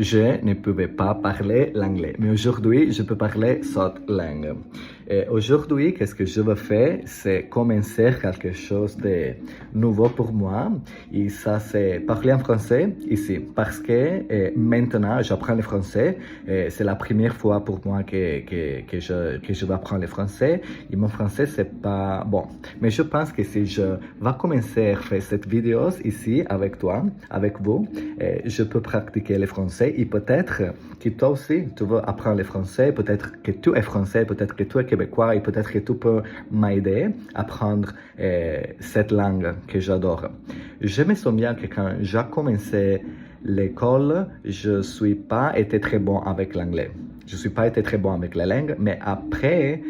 je ne pouvais pas parler l'anglais. Mais aujourd'hui, je peux parler cette langue. Et aujourd'hui, qu'est-ce que je veux faire? C'est commencer quelque chose de nouveau pour moi. Et ça, c'est parler en français ici. Parce que maintenant, j'apprends le français. C'est la première fois pour moi que je vais apprendre le français. Et mon français, c'est pas bon. Mais je pense que si je vais commencer à faire cette vidéo ici avec toi, avec vous, je peux pratiquer le français. Et peut-être que toi aussi, tu veux apprendre le français. Peut-être que tu es français, peut-être que tu es québécois et peut-être que tu peux m'aider à apprendre cette langue que j'adore. Je me souviens que quand j'ai commencé l'école, je suis pas été très bon avec l'anglais. Je suis pas été très bon avec la langue, mais après,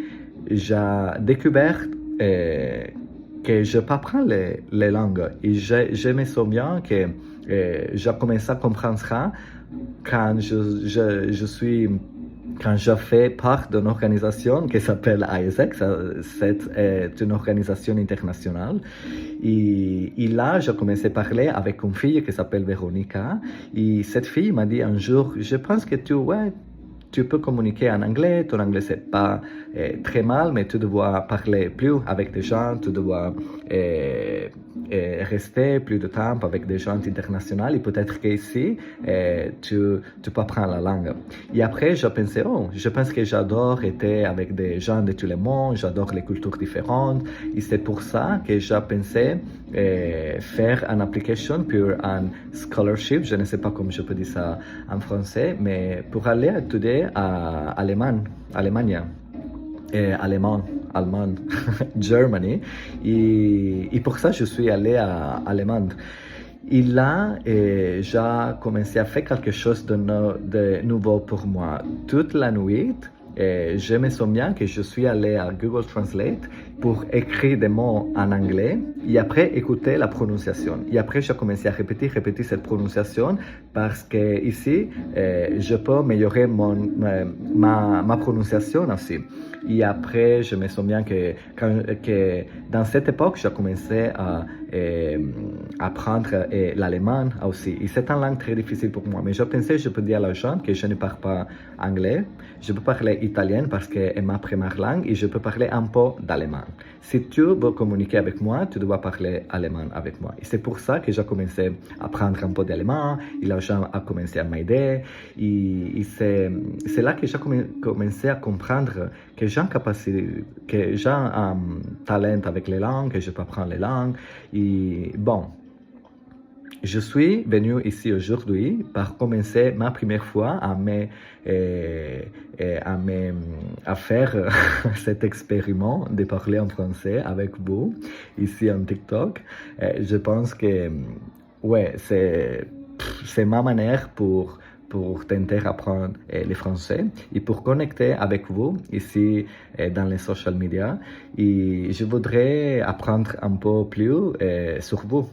j'ai découvert que je peux apprendre les langues. Et je me souviens que j'ai commencé à comprendre ça quand quand je fais part d'une organisation qui s'appelle ISEC, c'est une organisation internationale. Et là, j'ai commencé à parler avec une fille qui s'appelle Véronica. Et cette fille m'a dit un jour, je pense que tu peux communiquer en anglais, ton anglais c'est pas très mal, mais tu dois parler plus avec des gens, tu dois rester plus de temps avec des gens internationaux et peut-être qu'ici, tu peux apprendre la langue. Et après, je pensais, je pense que j'adore être avec des gens de tout le monde, j'adore les cultures différentes et c'est pour ça que j'ai pensé faire une application pour un scholarship, je ne sais pas comment je peux dire ça en français, mais pour aller étudier à Allemagne, allemand, Germany. Et pour ça, je suis allé à Allemagne. Et là, j'ai commencé à faire quelque chose de nouveau pour moi. Toute la nuit, je me souviens que je suis allé à Google Translate pour écrire des mots en anglais et après écouter la prononciation. Et après, j'ai commencé à répéter cette prononciation parce que ici, je peux améliorer ma prononciation aussi. Et après, je me souviens que dans cette époque, j'ai commencé à apprendre l'allemand aussi. Et c'est une langue très difficile pour moi. Mais je pensais, je peux dire à la gens que je ne parle pas anglais. Je peux parler italien parce que c'est ma première langue et je peux parler un peu d'allemand. Si tu veux communiquer avec moi, tu dois parler allemand avec moi. Et c'est pour ça que j'ai commencé à apprendre un peu d'allemand et les gens ont commencé à m'aider. Et c'est là que j'ai commencé à comprendre que j'ai un talent avec les langues, que je peux apprendre les langues. Et bon, je suis venu ici aujourd'hui pour commencer ma première fois à faire cet expériment de parler en français avec vous ici en TikTok. Je pense que ouais, c'est ma manière pour tenter d'apprendre le français et pour connecter avec vous ici dans les social media. Et je voudrais apprendre un peu plus sur vous.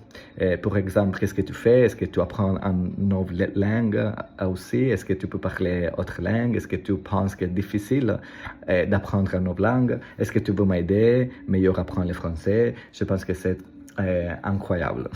Par exemple, qu'est-ce que tu fais? Est-ce que tu apprends une nouvelle langue aussi? Est-ce que tu peux parler autre langue? Est-ce que tu penses que c'est difficile d'apprendre une nouvelle langue? Est-ce que tu veux m'aider, mieux apprendre le français? Je pense que c'est incroyable.